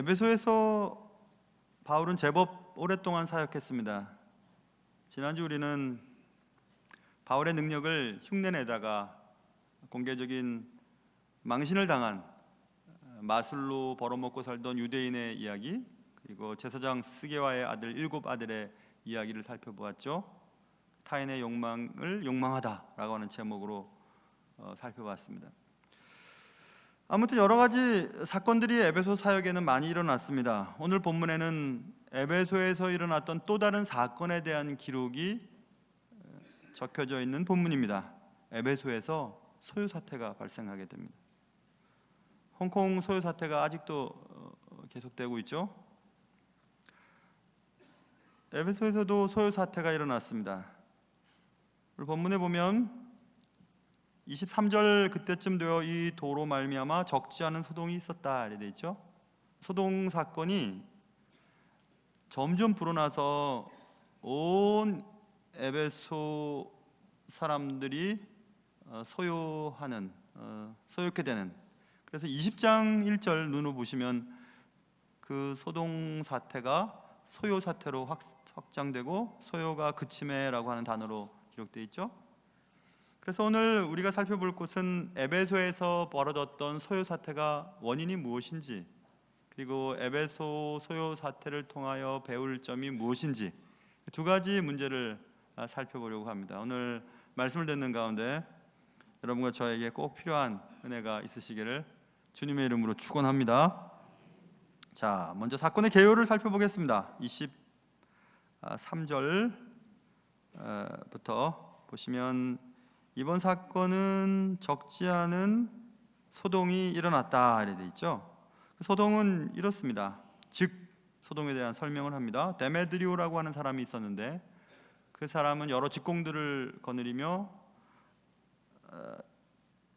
에베소에서 바울은 제법 오랫동안 사역했습니다. 지난주 우리는 바울의 능력을 흉내내다가 공개적인 망신을 당한 마술로 벌어먹고 살던 유대인의 이야기, 그리고 제사장 스게와의 아들 7아들의 이야기를 살펴보았죠. 타인의 욕망을 욕망하다라고 하는 제목으로 살펴봤습니다. 아무튼 여러 가지 사건들이 에베소 사역에는 많이 일어났습니다. 오늘 본문에는 에베소에서 일어났던 또 다른 사건에 대한 기록이 적혀져 있는 본문입니다. 에베소에서 소요 사태가 발생하게 됩니다. 홍콩 소요 사태가 아직도 계속되고 있죠. 에베소에서도 소요 사태가 일어났습니다. 우리 본문에 보면 23절 그때쯤 되어 이 도로 말미암아 적지 않은 소동이 있었다 이렇게 돼 있죠. 소동 사건이 점점 불어나서 온 에베소 사람들이 소요케 되는, 그래서 20장 1절 눈으로 보시면 그 소동 사태가 소요 사태로 확장되고 소요가 그침에라고 하는 단어로 기록되어 있죠. 그래서 오늘 우리가 살펴볼 곳은 에베소에서 벌어졌던 소요 사태가 원인이 무엇인지, 그리고 에베소 소요 사태를 통하여 배울 점이 무엇인지 두 가지 문제를 살펴보려고 합니다. 오늘 말씀을 듣는 가운데 여러분과 저에게 꼭 필요한 은혜가 있으시기를 주님의 이름으로 축원합니다. 자, 먼저 사건의 개요를 살펴보겠습니다. 23절부터 보시면 이번 사건은 적지 않은 소동이 일어났다 이렇게 돼 있죠. 소동은 이렇습니다. 즉 소동에 대한 설명을 합니다. 데메드리오라고 하는 사람이 있었는데 그 사람은 여러 직공들을 거느리며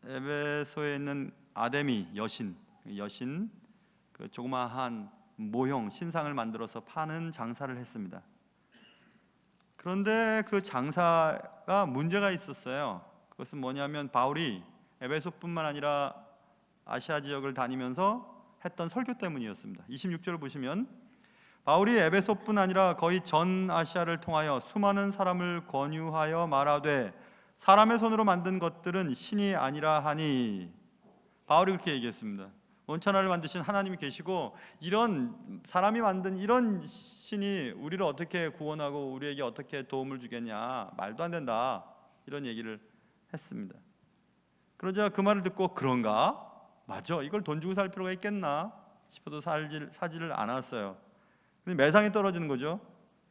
에베소에 있는 아데미 여신 그 조그마한 모형 신상을 만들어서 파는 장사를 했습니다. 그런데 그 장사가 문제가 있었어요. 그것은 뭐냐면 바울이 에베소뿐만 아니라 아시아 지역을 다니면서 했던 설교 때문이었습니다. 26절을 보시면 바울이 에베소뿐 아니라 거의 전 아시아를 통하여 수많은 사람을 권유하여 말하되 사람의 손으로 만든 것들은 신이 아니라 하니, 바울이 그렇게 얘기했습니다. 원천하를 만드신 하나님이 계시고 이런 사람이 만든 이런 신이 우리를 어떻게 구원하고 우리에게 어떻게 도움을 주겠냐, 말도 안 된다, 이런 얘기를 했습니다. 그러자 그 말을 듣고 그런가? 맞아, 이걸 돈 주고 살 필요가 있겠나 싶어도 사지를 않았어요. 매상이 떨어지는 거죠.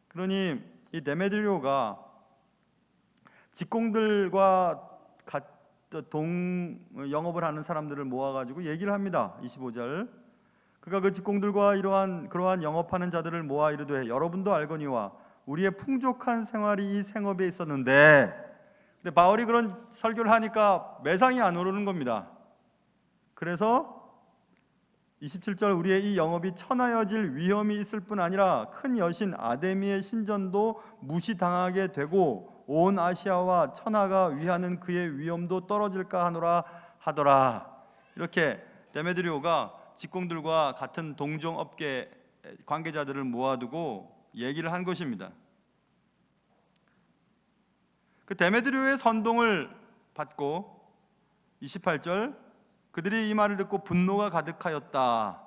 그러니 이 데메드리오가 직공들과 영업을 하는 사람들을 모아가지고 얘기를 합니다. 25절 그가 그 직공들과 그러한 영업하는 자들을 모아 이르되 여러분도 알거니와 우리의 풍족한 생활이 이 생업에 있었는데, 근데 바울이 그런 설교를 하니까 매상이 안 오르는 겁니다. 그래서 27절 우리의 이 영업이 천하여질 위험이 있을 뿐 아니라 큰 여신 아데미의 신전도 무시당하게 되고 온 아시아와 천하가 위하는 그의 위엄도 떨어질까 하더라. 이렇게 데메드리오가 직공들과 같은 동종업계 관계자들을 모아두고 얘기를 한 것입니다. 그 데메드리오의 선동을 받고 28절 그들이 이 말을 듣고 분노가 가득하였다.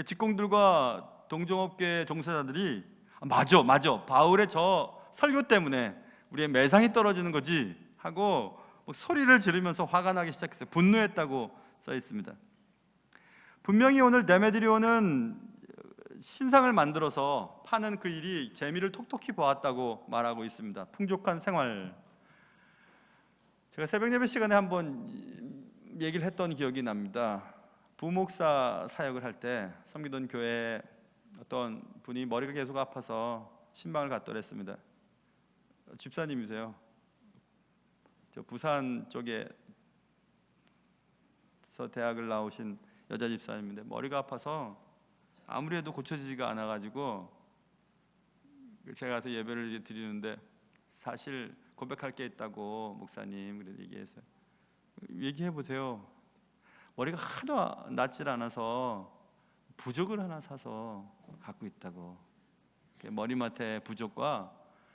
직공들과 동종업계 종사자들이 맞아 바울의 저 설교 때문에 우리의 매상이 떨어지는 거지 하고 소리를 지르면서 화가 나기 시작했어요. 분노했다고 써 있습니다. 분명히 오늘 데메드리오는 신상을 만들어서 파는 그 일이 재미를 톡톡히 보았다고 말하고 있습니다. 풍족한 생활. 제가 새벽 예배 시간에 한번 얘기를 했던 기억이 납니다. 부목사 사역을 할 때 섬기던 교회에 어떤 분이 머리가 계속 아파서 신방을 갔더랬습니다. 집사님이세요. 저 부산 쪽에서 대학을 나오신 여자 집사님인데 머리가 아파서 아무리 해도 고쳐지지가 않아가지고 제가 가서 예배를 드리는데 사실 고백할 게 있다고 목사님 그래서 얘기했어요. 얘기해 보세요. 머리가 하도 낫질 않아서 부족을 하나 사서 갖고 있다고. 머리맡에 부족과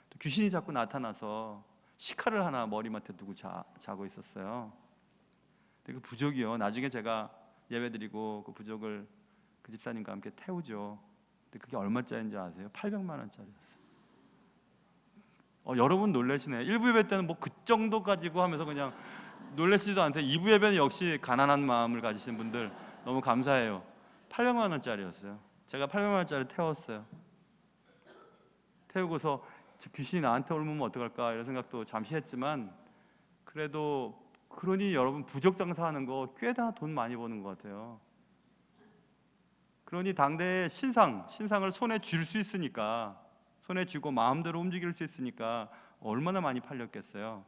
또 귀신이 자꾸 나타나서 시카를 하나 머리맡에 두고 자고 있었어요. 근데 그 부족이요, 나중에 제가 예배드리고 그 부족을 그 집사님과 함께 태우죠. 근데 그게 얼마짜리인지 아세요? 800만 원짜리였어요. 여러분 놀라시네. 1부 예배 때는 뭐 그 정도 가지고 하면서 그냥 놀라시지도 않대. 2부 예배는 역시 가난한 마음을 가지신 분들 너무 감사해요. 800만 원짜리였어요. 제가 800만 원짜리 태웠어요. 태우고서 귀신이 나한테 옮으면 어떡할까 이런 생각도 잠시 했지만, 그래도 그러니 여러분 부족 장사하는 거 꽤나 돈 많이 버는 것 같아요. 그러니 당대의 신상을 손에 쥘 수 있으니까, 손에 쥐고 마음대로 움직일 수 있으니까 얼마나 많이 팔렸겠어요.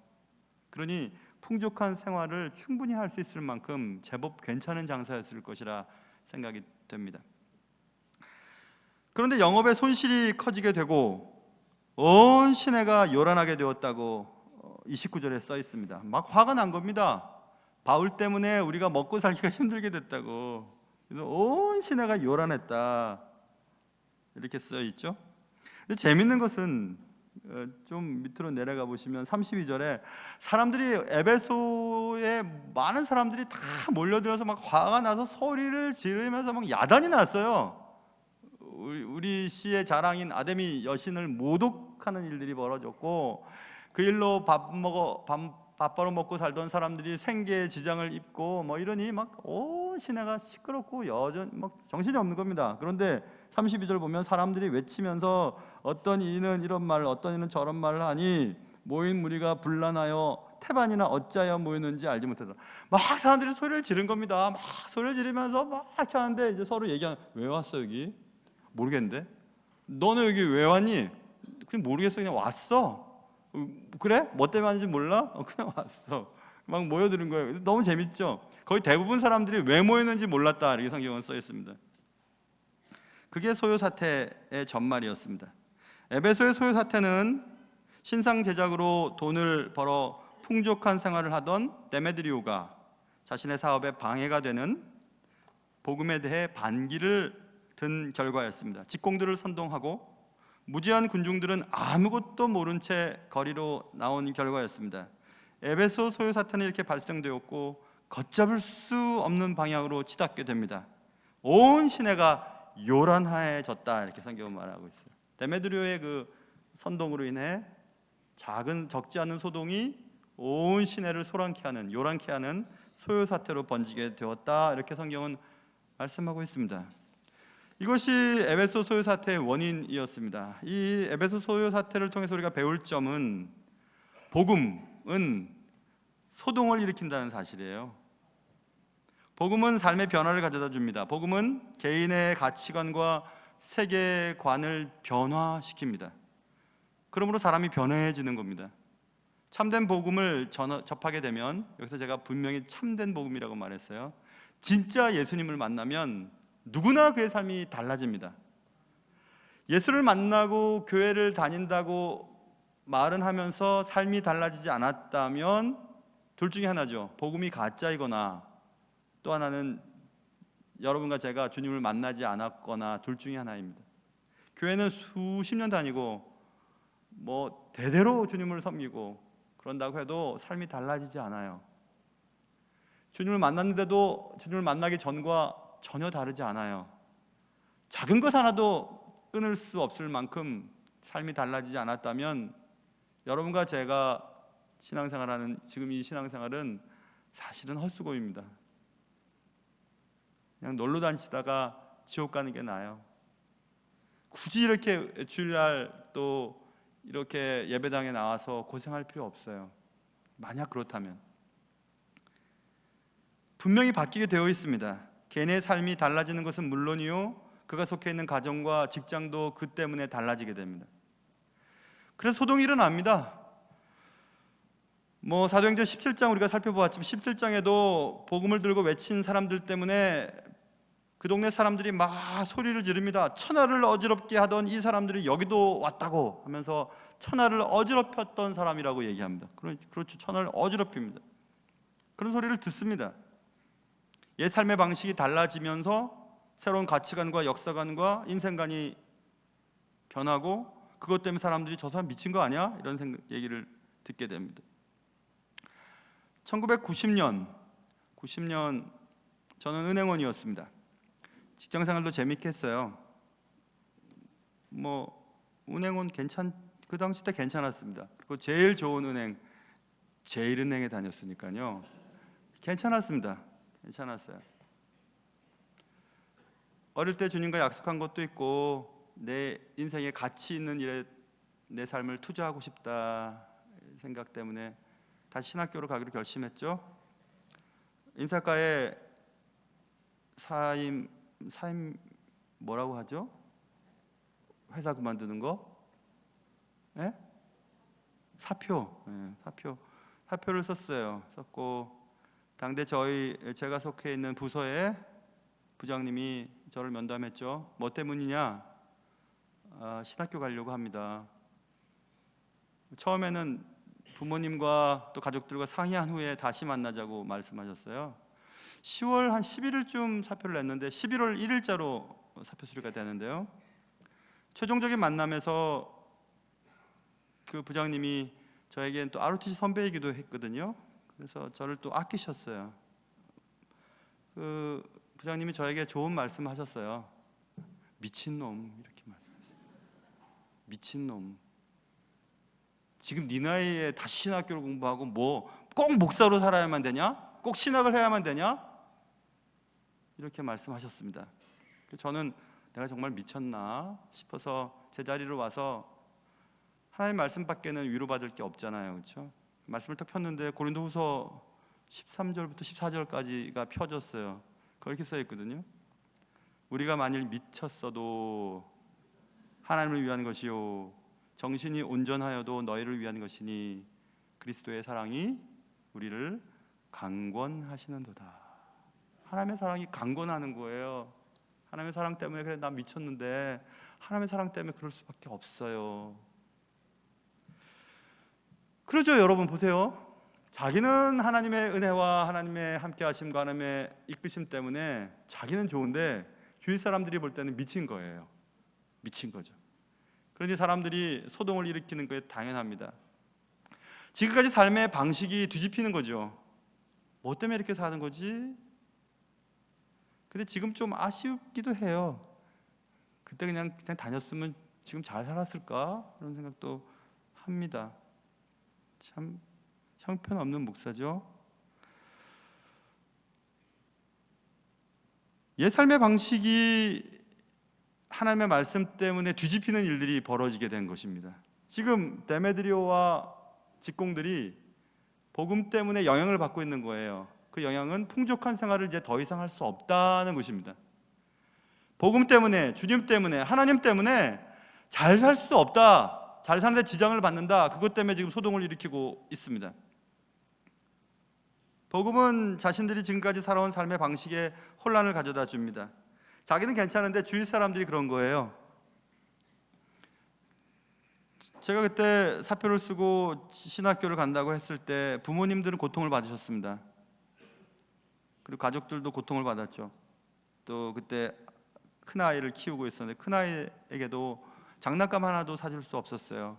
그러니 풍족한 생활을 충분히 할 수 있을 만큼 제법 괜찮은 장사였을 것이라 생각이 됩니다. 그런데 영업의 손실이 커지게 되고 온 시내가 요란하게 되었다고 29절에 써 있습니다. 막 화가 난 겁니다. 바울 때문에 우리가 먹고 살기가 힘들게 됐다고. 그래서 온 시내가 요란했다 이렇게 써 있죠. 근데 재밌는 것은 좀 밑으로 내려가 보시면 32절에 사람들이, 에베소에 많은 사람들이 다 몰려들어서 막 화가 나서 소리를 지르면서 막 야단이 났어요. 우리 시의 자랑인 아데미 여신을 모독하는 일들이 벌어졌고, 그 일로 밥 벌어 먹고 살던 사람들이 생계에 지장을 입고 뭐 이러니 막 온 시내가 시끄럽고 막 정신이 없는 겁니다. 그런데 32절 보면 사람들이 외치면서 어떤 이는 이런 말을, 어떤 이는 저런 말을 하니 모인 무리가 분란하여 태반이나 어찌하여 모였는지 알지 못하더라. 막 사람들이 소리를 지른 겁니다. 막 소리를 지르면서 막 이렇게 하는데 이제 서로 얘기하는, 왜 왔어 여기? 모르겠는데? 너는 여기 왜 왔니? 그냥 모르겠어, 그냥 왔어. 그래? 뭐 때문에 왔는지 몰라? 그냥 왔어. 막 모여드는 거예요. 너무 재밌죠? 거의 대부분 사람들이 왜 모였는지 몰랐다 이렇게 성경은 써 있습니다. 그게 소요사태의 전말이었습니다. 에베소의 소요사태는 신상 제작으로 돈을 벌어 풍족한 생활을 하던 데메드리오가 자신의 사업에 방해가 되는 복음에 대해 반기를 든 결과였습니다. 직공들을 선동하고 무지한 군중들은 아무것도 모른 채 거리로 나온 결과였습니다. 에베소 소요사탄이 이렇게 발생되었고 걷잡을 수 없는 방향으로 치닫게 됩니다. 온 시내가 요란해졌다 이렇게 성경은 말하고 있어요. 데메드리오의 그 선동으로 인해 적지 않은 소동이 온 시내를 요란케 하는 소요사태로 번지게 되었다 이렇게 성경은 말씀하고 있습니다. 이것이 에베소 소요 사태의 원인이었습니다. 이 에베소 소요 사태를 통해서 우리가 배울 점은, 복음은 소동을 일으킨다는 사실이에요. 복음은 삶의 변화를 가져다 줍니다. 복음은 개인의 가치관과 세계관을 변화시킵니다. 그러므로 사람이 변해지는 겁니다. 참된 복음을 접하게 되면, 여기서 제가 분명히 참된 복음이라고 말했어요. 진짜 예수님을 만나면 누구나 그의 삶이 달라집니다. 예수를 만나고 교회를 다닌다고 말은 하면서 삶이 달라지지 않았다면 둘 중에 하나죠. 복음이 가짜이거나 또 하나는 여러분과 제가 주님을 만나지 않았거나 둘 중에 하나입니다. 교회는 수십 년 다니고 뭐 대대로 주님을 섬기고 그런다고 해도 삶이 달라지지 않아요. 주님을 만났는데도 주님을 만나기 전과 전혀 다르지 않아요. 작은 것 하나도 끊을 수 없을 만큼 삶이 달라지지 않았다면 여러분과 제가 신앙생활하는 지금 이 신앙생활은 사실은 헛수고입니다. 그냥 놀러 다니시다가 지옥 가는 게 나아요. 굳이 이렇게 주일날 또 이렇게 예배당에 나와서 고생할 필요 없어요. 만약 그렇다면 분명히 바뀌게 되어 있습니다. 개인의 삶이 달라지는 것은 물론이요, 그가 속해 있는 가정과 직장도 그 때문에 달라지게 됩니다. 그래서 소동이 일어납니다. 사도행전 17장 우리가 살펴보았지만 17장에도 복음을 들고 외친 사람들 때문에 그 동네 사람들이 막 소리를 지릅니다. 천하를 어지럽게 하던 이 사람들이 여기도 왔다고 하면서 천하를 어지럽혔던 사람이라고 얘기합니다. 그렇죠. 천하를 어지럽힙니다. 그런 소리를 듣습니다. 옛 삶의 방식이 달라지면서 새로운 가치관과 역사관과 인생관이 변하고 그것 때문에 사람들이 저 사람 미친 거 아니야? 이런 얘기를 듣게 됩니다. 1990년 저는 은행원이었습니다. 직장생활도 재밌게 했어요. 은행원 그 당시 때 괜찮았습니다. 그리고 제일 좋은 은행 제일은행에 다녔으니까요. 괜찮았습니다. 괜찮았어요. 어릴 때 주님과 약속한 것도 있고 내 인생에 가치 있는 일에 내 삶을 투자하고 싶다 생각 때문에 다시 신학교로 가기로 결심했죠. 인사과에 사임 뭐라고 하죠? 회사 그만두는 거? 예? 사표를 썼고 당대 제가 속해 있는 부서의 부장님이 저를 면담했죠. 뭐 때문이냐? 신학교 가려고 합니다. 처음에는 부모님과 또 가족들과 상의한 후에 다시 만나자고 말씀하셨어요. 10월 한 11일쯤 사표를 냈는데 11월 1일자로 사표 수리가 되는데요. 최종적인 만남에서 그 부장님이 저에겐 또 ROTC 선배이기도 했거든요. 그래서 저를 또 아끼셨어요. 그 부장님이 저에게 좋은 말씀하셨어요. 미친놈 이렇게 말씀하셨어요. 미친놈. 지금 네 나이에 다시 신학교를 공부하고 꼭 목사로 살아야만 되냐? 꼭 신학을 해야만 되냐? 이렇게 말씀하셨습니다. 그래서 저는 내가 정말 미쳤나 싶어서 제 자리로 와서 하나님 말씀밖에는 위로받을 게 없잖아요. 그렇죠? 말씀을 딱 폈는데 고린도후서 13절부터 14절까지가 펴졌어요. 그렇게 써 있거든요. 우리가 만일 미쳤어도 하나님을 위한 것이요 정신이 온전하여도 너희를 위한 것이니 그리스도의 사랑이 우리를 강권하시는도다. 하나님의 사랑이 강권하는 거예요. 하나님의 사랑 때문에 그래 나 미쳤는데 하나님의 사랑 때문에 그럴 수밖에 없어요. 그러죠. 여러분 보세요. 자기는 하나님의 은혜와 하나님의 함께 하심과 하나님의 이끄심 때문에 자기는 좋은데 주위 사람들이 볼 때는 미친 거예요. 미친 거죠. 그런데 사람들이 소동을 일으키는 게 당연합니다. 지금까지 삶의 방식이 뒤집히는 거죠. 뭐 때문에 이렇게 사는 거지? 근데 지금 좀 아쉽기도 해요. 그때 그냥 다녔으면 지금 잘 살았을까? 그런 생각도 합니다. 참 형편없는 목사죠. 옛 삶의 방식이 하나님의 말씀 때문에 뒤집히는 일들이 벌어지게 된 것입니다. 지금 데메드리오와 직공들이 복음 때문에 영향을 받고 있는 거예요. 그 영향은 풍족한 생활을 이제 더 이상 할 수 없다는 것입니다. 복음 때문에, 주님 때문에, 하나님 때문에 잘 살 수 없다, 잘 사는데 지장을 받는다, 그것 때문에 지금 소동을 일으키고 있습니다. 복음은 자신들이 지금까지 살아온 삶의 방식에 혼란을 가져다 줍니다. 자기는 괜찮은데 주위 사람들이 그런 거예요. 제가 그때 사표를 쓰고 신학교를 간다고 했을 때 부모님들은 고통을 받으셨습니다. 그리고 가족들도 고통을 받았죠. 또 그때 큰아이를 키우고 있었는데 큰아이에게도 장난감 하나도 사줄 수 없었어요.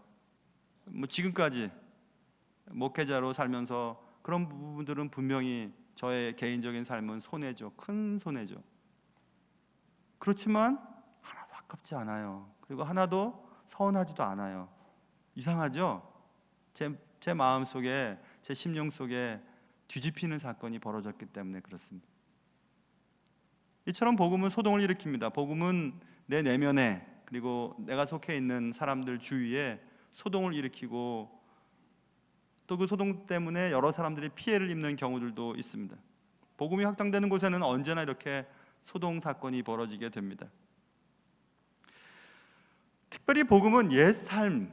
지금까지 목회자로 살면서 그런 부분들은 분명히 저의 개인적인 삶은 손해죠. 큰 손해죠. 그렇지만 하나도 아깝지 않아요. 그리고 하나도 서운하지도 않아요. 이상하죠? 제 마음 속에, 제 심령 속에 뒤집히는 사건이 벌어졌기 때문에 그렇습니다. 이처럼 복음은 소동을 일으킵니다. 복음은 내 내면에 그리고 내가 속해 있는 사람들 주위에 소동을 일으키고 또 그 소동 때문에 여러 사람들이 피해를 입는 경우들도 있습니다. 복음이 확장되는 곳에는 언제나 이렇게 소동 사건이 벌어지게 됩니다. 특별히 복음은 옛 삶,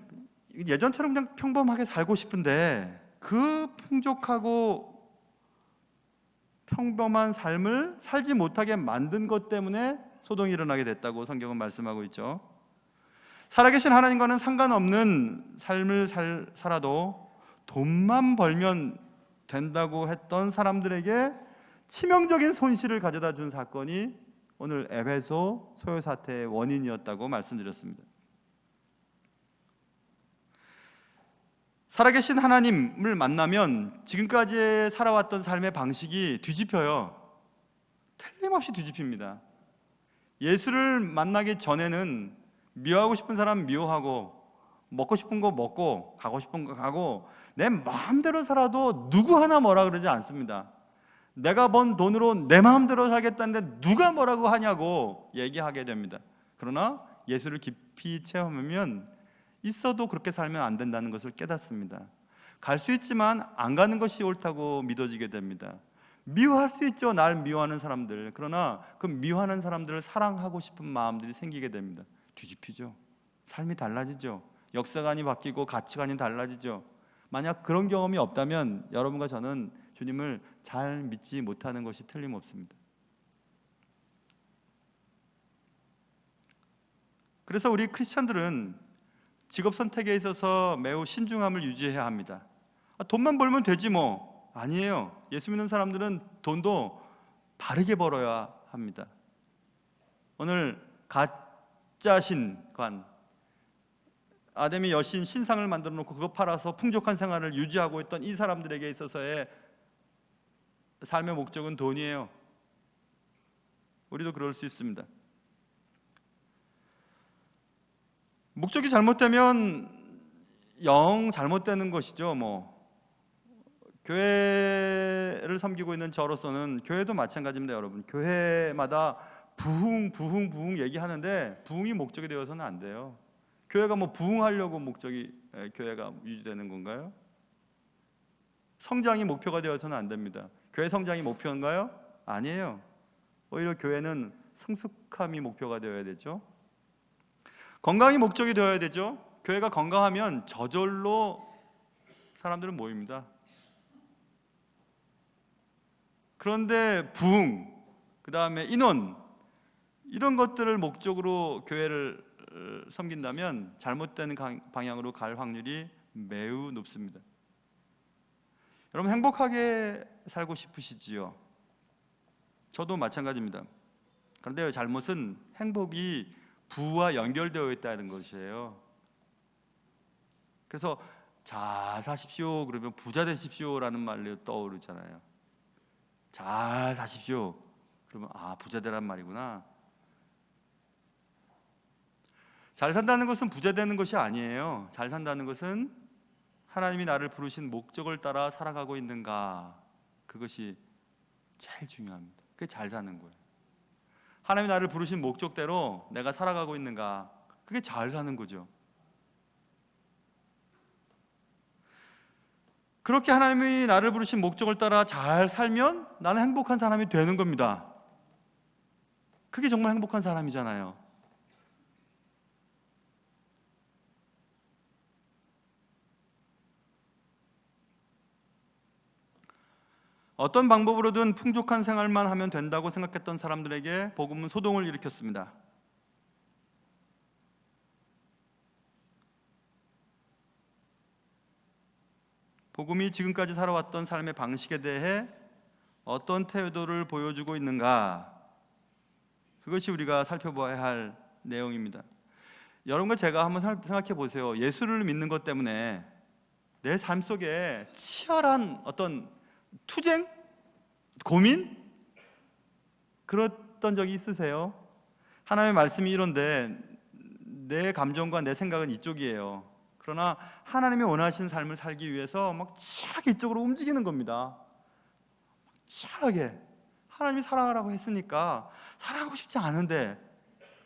예전처럼 그냥 평범하게 살고 싶은데 그 풍족하고 평범한 삶을 살지 못하게 만든 것 때문에 소동이 일어나게 됐다고 성경은 말씀하고 있죠. 살아계신 하나님과는 상관없는 삶을 살아도 돈만 벌면 된다고 했던 사람들에게 치명적인 손실을 가져다 준 사건이 오늘 에베소 소요 사태의 원인이었다고 말씀드렸습니다. 살아계신 하나님을 만나면 지금까지 살아왔던 삶의 방식이 뒤집혀요. 틀림없이 뒤집힙니다. 예수를 만나기 전에는 미워하고 싶은 사람 미워하고, 먹고 싶은 거 먹고, 가고 싶은 거 가고, 내 마음대로 살아도 누구 하나 뭐라 그러지 않습니다. 내가 번 돈으로 내 마음대로 살겠다는데 누가 뭐라고 하냐고 얘기하게 됩니다. 그러나 예수를 깊이 체험하면 있어도 그렇게 살면 안 된다는 것을 깨닫습니다. 갈 수 있지만 안 가는 것이 옳다고 믿어지게 됩니다. 미워할 수 있죠, 날 미워하는 사람들. 그러나 그 미워하는 사람들을 사랑하고 싶은 마음들이 생기게 됩니다. 뒤집히죠. 삶이 달라지죠. 역사관이 바뀌고 가치관이 달라지죠. 만약 그런 경험이 없다면 여러분과 저는 주님을 잘 믿지 못하는 것이 틀림없습니다. 그래서 우리 크리스천들은 직업 선택에 있어서 매우 신중함을 유지해야 합니다. 돈만 벌면 되지 뭐. 아니에요. 예수 믿는 사람들은 돈도 바르게 벌어야 합니다. 오늘 가짜 신관, 아담이 여신 신상을 만들어 놓고 그거 팔아서 풍족한 생활을 유지하고 있던 이 사람들에게 있어서의 삶의 목적은 돈이에요. 우리도 그럴 수 있습니다. 목적이 잘못되면 영 잘못되는 것이죠. 교회를 섬기고 있는 저로서는, 교회도 마찬가지입니다, 여러분. 교회마다 부흥 얘기하는데 부흥이 목적이 되어서는 안 돼요. 교회가 부흥하려고 교회가 유지되는 건가요? 성장이 목표가 되어서는 안 됩니다. 교회 성장이 목표인가요? 아니에요. 오히려 교회는 성숙함이 목표가 되어야 되죠. 건강이 목적이 되어야 되죠. 교회가 건강하면 저절로 사람들은 모입니다. 그런데 부흥, 그 다음에 인원, 이런 것들을 목적으로 교회를 섬긴다면 잘못된 방향으로 갈 확률이 매우 높습니다. 여러분, 행복하게 살고 싶으시지요? 저도 마찬가지입니다. 그런데 잘못은 행복이 부와 연결되어 있다는 것이에요. 그래서 잘 사십시오 그러면 부자 되십시오라는 말이 떠오르잖아요. 잘 사십시오 그러면 부자 되란 말이구나. 잘 산다는 것은 부자 되는 것이 아니에요. 잘 산다는 것은 하나님이 나를 부르신 목적을 따라 살아가고 있는가, 그것이 제일 중요합니다. 그게 잘 사는 거예요. 하나님이 나를 부르신 목적대로 내가 살아가고 있는가, 그게 잘 사는 거죠. 그렇게 하나님이 나를 부르신 목적을 따라 잘 살면 나는 행복한 사람이 되는 겁니다. 그게 정말 행복한 사람이잖아요. 어떤 방법으로든 풍족한 생활만 하면 된다고 생각했던 사람들에게 복음은 소동을 일으켰습니다. 복음이 지금까지 살아왔던 삶의 방식에 대해 어떤 태도를 보여주고 있는가, 그것이 우리가 살펴봐야 할 내용입니다. 여러분과 제가 한번 생각해 보세요. 예수를 믿는 것 때문에 내 삶 속에 치열한 어떤 투쟁? 고민? 그랬던 적이 있으세요? 하나님의 말씀이 이런데 내 감정과 내 생각은 이쪽이에요. 그러나 하나님이 원하시는 삶을 살기 위해서 막 치열하게 이쪽으로 움직이는 겁니다. 치열하게 하나님이 사랑하라고 했으니까 사랑하고 싶지 않은데,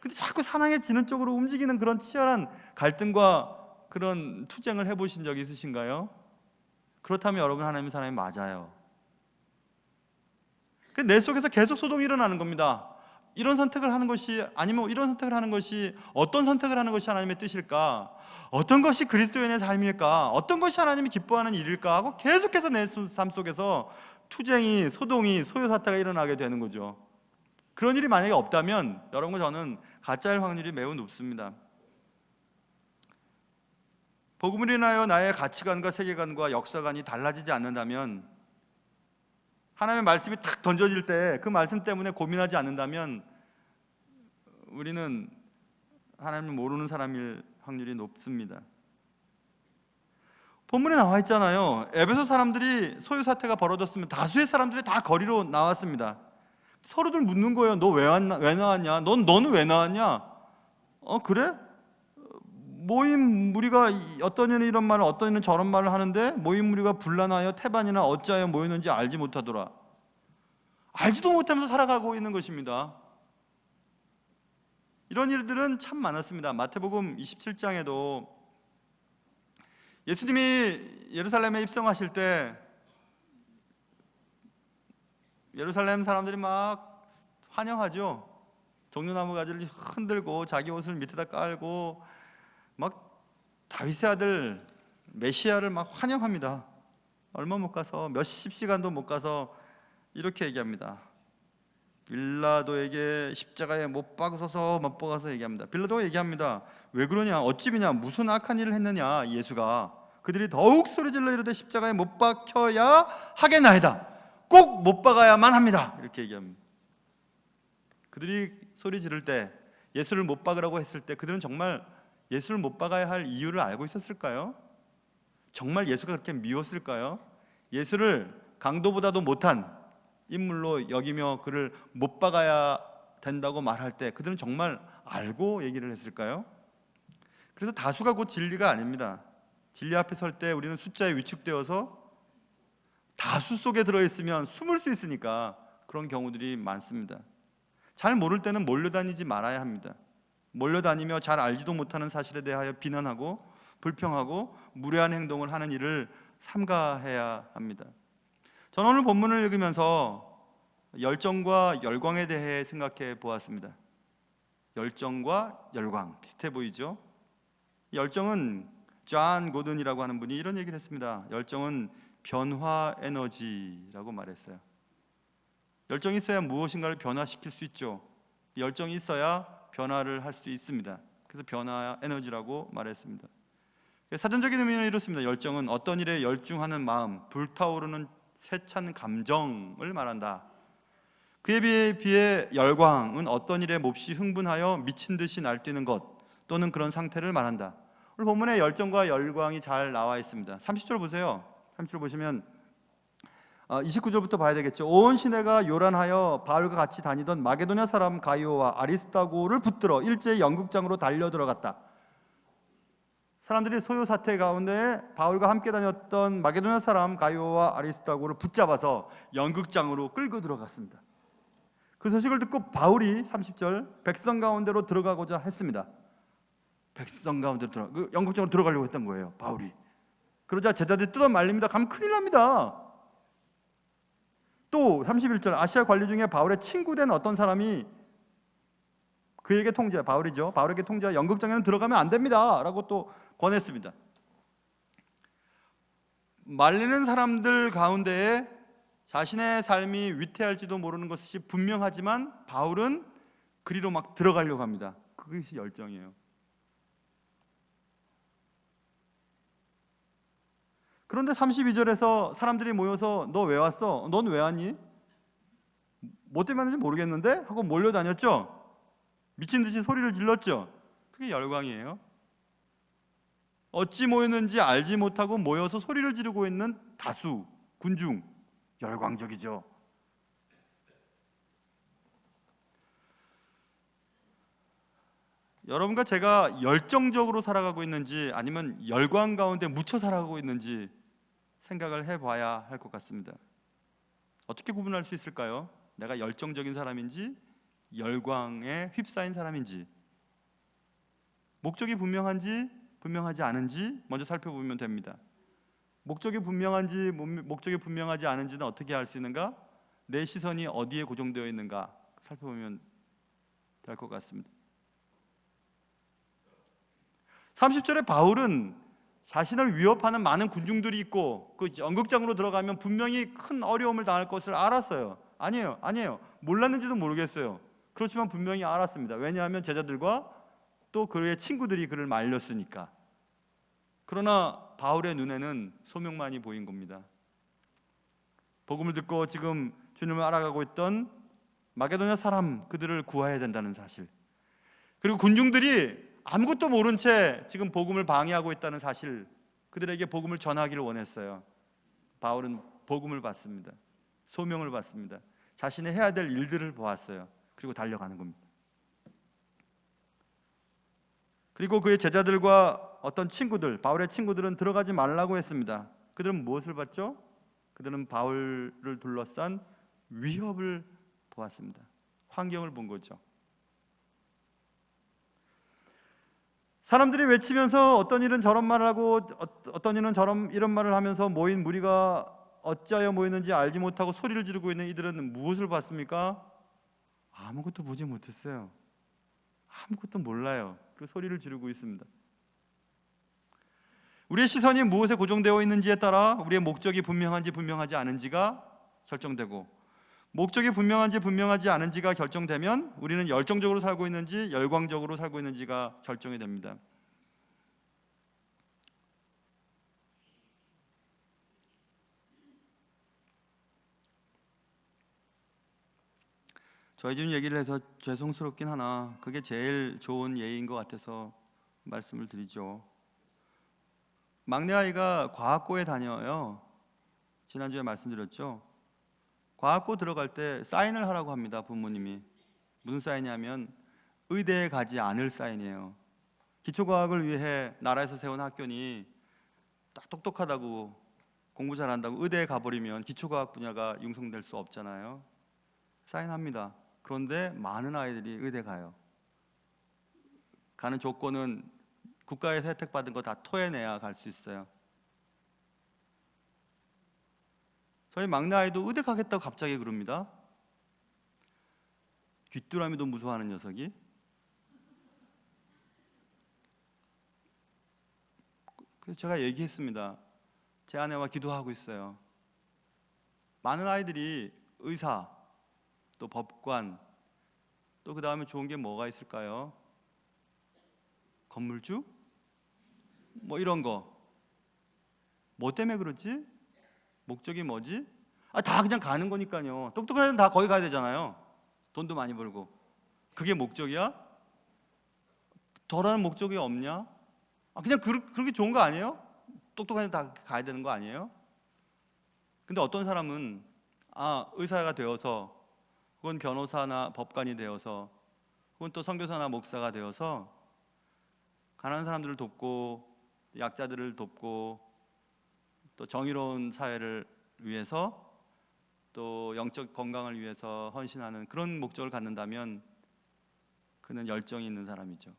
근데 자꾸 사랑해지는 쪽으로 움직이는 그런 치열한 갈등과 그런 투쟁을 해보신 적이 있으신가요? 그렇다면 여러분, 하나님의 사랑이 맞아요. 내 속에서 계속 소동이 일어나는 겁니다. 이런 선택을 하는 것이, 아니면 이런 선택을 하는 것이, 어떤 선택을 하는 것이 하나님의 뜻일까? 어떤 것이 그리스도인의 삶일까? 어떤 것이 하나님이 기뻐하는 일일까? 하고 계속해서 내 삶 속에서 투쟁이, 소동이, 소요사태가 일어나게 되는 거죠. 그런 일이 만약에 없다면 여러분과 저는 가짜일 확률이 매우 높습니다. 복음을 인하여 나의 가치관과 세계관과 역사관이 달라지지 않는다면, 하나님의 말씀이 탁 던져질 때 그 말씀 때문에 고민하지 않는다면 우리는 하나님을 모르는 사람일 확률이 높습니다. 본문에 나와 있잖아요. 에베소 사람들이 소유 사태가 벌어졌으면 다수의 사람들이 다 거리로 나왔습니다. 서로들 묻는 거예요. 너 왜 나왔냐? 너는 왜 나왔냐? 그래? 모임 무리가 어떤 이는 이런 말을 어떤 이는 저런 말을 하는데 모임 무리가 분란하여 태반이나 어찌하여 모였는지 알지 못하더라. 알지도 못하면서 살아가고 있는 것입니다. 이런 일들은 참 많았습니다. 마태복음 27장에도 예수님이 예루살렘에 입성하실 때 예루살렘 사람들이 막 환영하죠. 종려나무 가지를 흔들고 자기 옷을 밑에다 깔고 막 다윗의 아들 메시아를 막 환영합니다. 얼마 못 가서 몇십 시간도 못 가서 이렇게 얘기합니다. 빌라도에게 십자가에 못 박아서 얘기합니다. 빌라도가 얘기합니다. 왜 그러냐? 어찌비냐? 무슨 악한 일을 했느냐? 예수가 그들이 더욱 소리질러 이르되 십자가에 못 박혀야 하겠나이다. 꼭 못 박아야만 합니다. 이렇게 얘기합니다. 그들이 소리 지를 때 예수를 못 박으라고 했을 때 그들은 정말 예수를 못 박아야 할 이유를 알고 있었을까요? 정말 예수가 그렇게 미웠을까요? 예수를 강도보다도 못한 인물로 여기며 그를 못 박아야 된다고 말할 때 그들은 정말 알고 얘기를 했을까요? 그래서 다수가 곧 진리가 아닙니다. 진리 앞에 설 때 우리는 숫자에 위축되어서 다수 속에 들어있으면 숨을 수 있으니까 그런 경우들이 많습니다. 잘 모를 때는 몰려다니지 말아야 합니다. 몰려다니며 잘 알지도 못하는 사실에 대하여 비난하고 불평하고 무례한 행동을 하는 일을 삼가해야 합니다. 저는 오늘 본문을 읽으면서 열정과 열광에 대해 생각해 보았습니다. 열정과 열광 비슷해 보이죠? 열정은 존 고든이라고 하는 분이 이런 얘기를 했습니다. 열정은 변화 에너지라고 말했어요. 열정이 있어야 무엇인가를 변화시킬 수 있죠. 열정이 있어야 변화를 할 수 있습니다. 그래서 변화 에너지라고 말했습니다. 사전적인 의미는 이렇습니다. 열정은 어떤 일에 열중하는 마음, 불타오르는 세찬 감정을 말한다. 그에 비해 열광은 어떤 일에 몹시 흥분하여 미친 듯이 날뛰는 것 또는 그런 상태를 말한다. 오늘 본문에 열정과 열광이 잘 나와 있습니다. 30절 보세요. 30절 보시면 29절부터 봐야 되겠죠. 온 시내가 요란하여 바울과 같이 다니던 마게도냐 사람 가이오와 아리스타고를 붙들어 일제히 연극장으로 달려 들어갔다. 사람들이 소요 사태 가운데 바울과 함께 다녔던 마게도냐 사람 가이오와 아리스타고를 붙잡아서 연극장으로 끌고 들어갔습니다. 그 소식을 듣고 바울이 30절 백성 가운데로 들어가고자 했습니다. 백성 가운데로 연극장으로 들어가려고 했던 거예요. 바울이. 그러자 제자들이 뜯어 말립니다. 가면 큰일 납니다. 또 31절 아시아 관리 중에 바울의 친구된 어떤 사람이 그에게 바울에게 통제하 연극장에는 들어가면 안 됩니다 라고 또 권했습니다. 말리는 사람들 가운데에 자신의 삶이 위태할지도 모르는 것이 분명하지만 바울은 그리로 막 들어가려고 합니다. 그것이 열정이에요. 그런데 32절에서 사람들이 모여서 너 왜 왔어? 넌 왜 왔니? 뭐 때문에 왔는지 모르겠는데? 하고 몰려다녔죠? 미친 듯이 소리를 질렀죠? 그게 열광이에요. 어찌 모였는지 알지 못하고 모여서 소리를 지르고 있는 다수, 군중, 열광적이죠. 여러분과 제가 열정적으로 살아가고 있는지 아니면 열광 가운데 묻혀 살아가고 있는지 생각을 해봐야 할 것 같습니다. 어떻게 구분할 수 있을까요? 내가 열정적인 사람인지 열광에 휩싸인 사람인지, 목적이 분명한지 분명하지 않은지 먼저 살펴보면 됩니다. 목적이 분명한지 목적이 분명하지 않은지는 어떻게 알 수 있는가? 내 시선이 어디에 고정되어 있는가 살펴보면 될 것 같습니다. 30절에 바울은 자신을 위협하는 많은 군중들이 있고 그 연극장으로 들어가면 분명히 큰 어려움을 당할 것을 알았어요. 아니에요. 몰랐는지도 모르겠어요. 그렇지만 분명히 알았습니다. 왜냐하면 제자들과 또 그의 친구들이 그를 말렸으니까. 그러나 바울의 눈에는 소명만이 보인 겁니다. 복음을 듣고 지금 주님을 알아가고 있던 마게도냐 사람, 그들을 구해야 된다는 사실, 그리고 군중들이 아무것도 모른 채 지금 복음을 방해하고 있다는 사실, 그들에게 복음을 전하기를 원했어요. 바울은 복음을 받습니다. 소명을 받습니다. 자신이 해야 될 일들을 보았어요. 그리고 달려가는 겁니다. 그리고 그의 제자들과 어떤 친구들, 바울의 친구들은 들어가지 말라고 했습니다. 그들은 무엇을 봤죠? 그들은 바울을 둘러싼 위협을 보았습니다. 환경을 본 거죠. 사람들이 외치면서 어떤 일은 저런 말을 하고 어떤 일은 이런 말을 하면서 모인 무리가 어찌하여 모이는지 알지 못하고 소리를 지르고 있는 이들은 무엇을 봤습니까? 아무것도 보지 못했어요. 아무것도 몰라요. 그 소리를 지르고 있습니다. 우리의 시선이 무엇에 고정되어 있는지에 따라 우리의 목적이 분명한지 분명하지 않은지가 결정되고, 목적이 분명한지 분명하지 않은지가 결정되면 우리는 열정적으로 살고 있는지 열광적으로 살고 있는지가 결정이 됩니다. 저희 집 얘기를 해서 죄송스럽긴 하나 그게 제일 좋은 예인 것 같아서 말씀을 드리죠. 막내 아이가 과학고에 다녀요. 지난주에 말씀드렸죠. 과학고 들어갈 때 사인을 하라고 합니다. 부모님이. 무슨 사인이냐면 의대에 가지 않을 사인이에요. 기초과학을 위해 나라에서 세운 학교니 딱 똑똑하다고 공부 잘한다고 의대에 가버리면 기초과학 분야가 융성될 수 없잖아요. 사인합니다. 그런데 많은 아이들이 의대 가요. 가는 조건은 국가에서 혜택받은 거 다 토해내야 갈 수 있어요. 저희 막내 아이도 의대 가겠다고 갑자기 그럽니다. 귀뚜라미도 무서워하는 녀석이. 그래서 제가 얘기했습니다. 제 아내와 기도하고 있어요. 많은 아이들이 의사, 또 법관, 또 그 다음에 좋은 게 뭐가 있을까요? 건물주? 뭐 이런 거. 뭐 때문에 그러지? 목적이 뭐지? 다 그냥 가는 거니까요. 똑똑한 애는 다 거기 가야 되잖아요. 돈도 많이 벌고. 그게 목적이야? 덜하는 목적이 없냐? 그냥 그렇게 좋은 거 아니에요? 똑똑한 애는 다 가야 되는 거 아니에요? 근데 어떤 사람은 의사가 되어서, 혹은 변호사나 법관이 되어서, 혹은 또 선교사나 목사가 되어서 가난한 사람들을 돕고 약자들을 돕고 또 정의로운 사회를 위해서 또 영적 건강을 위해서 헌신하는 그런 목적을 갖는다면 그는 열정이 있는 사람이죠.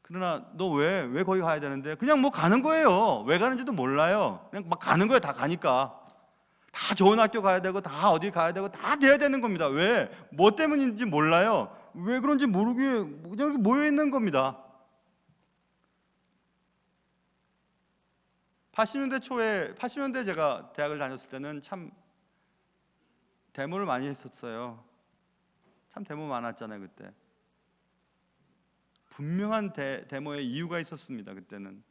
그러나 너 왜 거기 가야 되는데? 그냥 뭐 가는 거예요. 왜 가는지도 몰라요. 그냥 막 가는 거예요. 다 가니까. 다 좋은 학교 가야 되고 다 어디 가야 되고 다 돼야 되는 겁니다. 왜? 뭐 때문인지 몰라요. 왜 그런지 모르게 그냥 이렇게 모여 있는 겁니다. 80년대 제가 대학을 다녔을 때는 참 데모를 많이 했었어요. 참 데모 많았잖아요, 그때. 분명한 데모의 이유가 있었습니다, 그때는.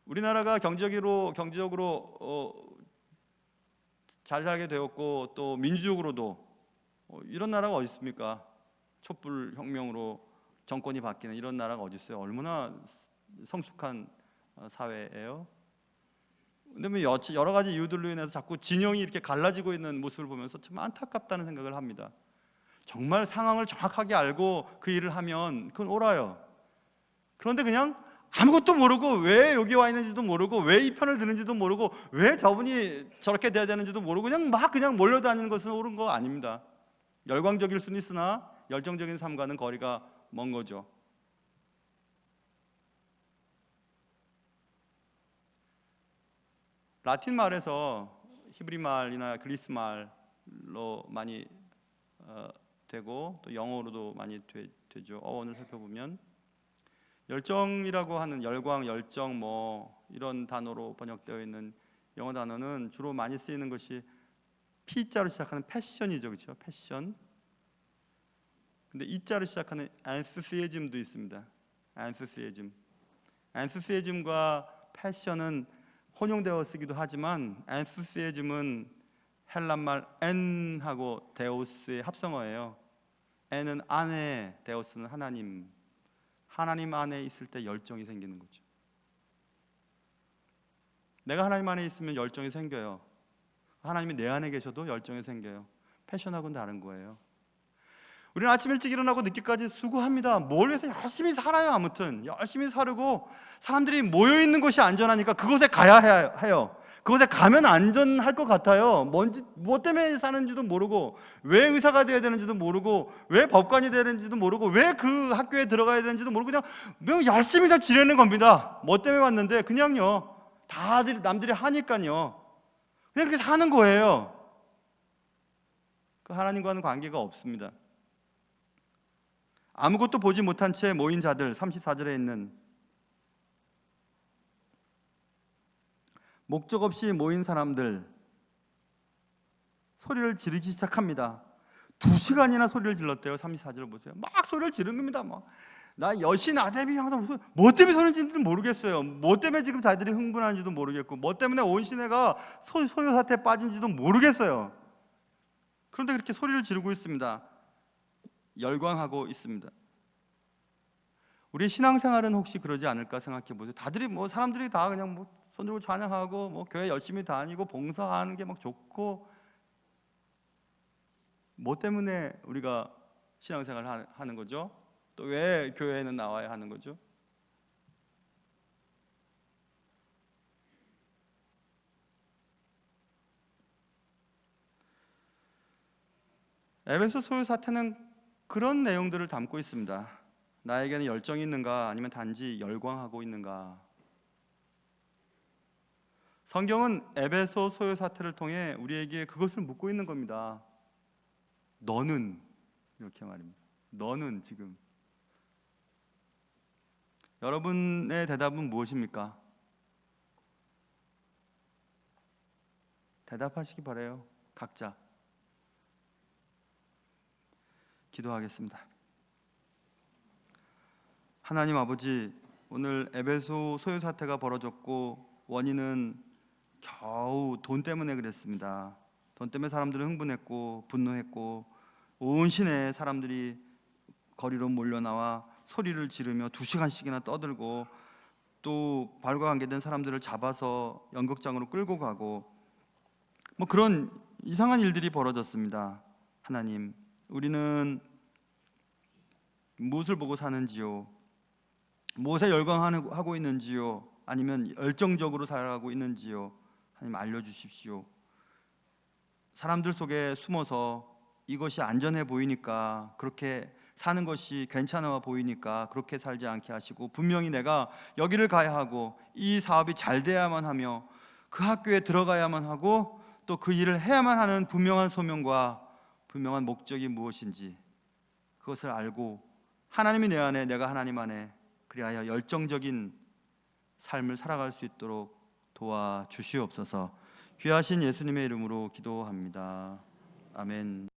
우리나라가 경제적으로 잘 살게 되었고 또 민주적으로도 이런 나라가 어디 있습니까? 촛불 혁명으로 정권이 바뀌는 이런 나라가 어디 있어요? 얼마나 성숙한 사회예요. 근데 뭐 여러 가지 이유들로 인해서 자꾸 진영이 이렇게 갈라지고 있는 모습을 보면서 참 안타깝다는 생각을 합니다. 정말 상황을 정확하게 알고 그 일을 하면 그건 옳아요. 그런데 그냥 아무것도 모르고 왜 여기 와 있는지도 모르고 왜 이 편을 드는지도 모르고 왜 저분이 저렇게 돼야 되는지도 모르고 그냥 몰려다니는 것은 옳은 거 아닙니다. 열광적일 수는 있으나 열정적인 삶과는 거리가 먼 거죠. 라틴 말에서 히브리 말이나 그리스 말로 많이 되고 또 영어로도 많이 되죠. 어원을 살펴보면 열정이라고 하는 열광, 열정 뭐 이런 단어로 번역되어 있는 영어 단어는 주로 많이 쓰이는 것이 P자로 시작하는 패션이죠, 그렇죠? 패션. 근데 E자로 시작하는 enthusiasm도 있습니다. enthusiasm과 패션은 혼용되어 쓰기도 하지만 enthusiasm은 헬란말 en하고 데오스의 합성어예요. N은 안에 되었으는 하나님 안에 있을 때 열정이 생기는 거죠. 내가 하나님 안에 있으면 열정이 생겨요. 하나님이 내 안에 계셔도 열정이 생겨요. 패션하고는 다른 거예요. 우리는 아침 일찍 일어나고 늦게까지 수고합니다. 뭘 위해서 열심히 살아요. 아무튼 열심히 살고, 사람들이 모여있는 곳이 안전하니까 그곳에 가야 해요. 그곳에 가면 안전할 것 같아요. 뭔지, 무엇 때문에 사는지도 모르고, 왜 의사가 되어야 되는지도 모르고, 왜 법관이 되야 되는지도 모르고, 왜 그 학교에 들어가야 되는지도 모르고, 그냥 열심히 다 지내는 겁니다. 뭐 때문에 왔는데 그냥요, 다들 남들이 하니까요, 그냥 그렇게 사는 거예요. 그 하나님과는 관계가 없습니다. 아무것도 보지 못한 채 모인 자들, 34절에 있는, 목적 없이 모인 사람들 소리를 지르기 시작합니다. 2시간이나 소리를 질렀대요. 34절 보세요. 막 소리를 지른 겁니다. 나 여신 아데비 항상 무슨 뭐 때문에 소리를 지르는지는 모르겠어요. 뭐 때문에 지금 자들이 흥분하는지도 모르겠고, 뭐 때문에 온 시내가 소요 사태에 빠진지도 모르겠어요. 그런데 그렇게 소리를 지르고 있습니다. 열광하고 있습니다. 우리 신앙생활은 혹시 그러지 않을까 생각해 보세요. 사람들이 다 그냥 손 들고 찬양하고 교회 열심히 다니고 봉사하는 게 막 좋고, 뭐 때문에 우리가 신앙생활을 하는 거죠? 또 왜 교회에는 나와야 하는 거죠? 에베소 소요 사태는 그런 내용들을 담고 있습니다. 나에게는 열정이 있는가, 아니면 단지 열광하고 있는가? 성경은 에베소 소요 사태를 통해 우리에게 그것을 묻고 있는 겁니다. 너는, 이렇게 말입니다. 너는 지금, 여러분의 대답은 무엇입니까? 대답하시기 바라요. 각자. 기도하겠습니다. 하나님 아버지, 오늘 에베소 소요 사태가 벌어졌고, 원인은 겨우 돈 때문에 그랬습니다. 돈 때문에 사람들은 흥분했고 분노했고, 온 시내 사람들이 거리로 몰려나와 소리를 지르며 2시간씩이나 떠들고, 또 발과 관계된 사람들을 잡아서 연극장으로 끌고 가고, 그런 이상한 일들이 벌어졌습니다. 하나님, 우리는 무엇을 보고 사는지요? 무엇에 열광하고 있는지요? 아니면 열정적으로 살아가고 있는지요? 하나님 알려주십시오. 사람들 속에 숨어서 이것이 안전해 보이니까, 그렇게 사는 것이 괜찮아 보이니까 그렇게 살지 않게 하시고, 분명히 내가 여기를 가야 하고 이 사업이 잘 돼야만 하며 그 학교에 들어가야만 하고 또 그 일을 해야만 하는 분명한 소명과 분명한 목적이 무엇인지 그것을 알고, 하나님이 내 안에, 내가 하나님 안에, 그리하여 열정적인 삶을 살아갈 수 있도록 도와주시옵소서. 귀하신 예수님의 이름으로 기도합니다. 아멘.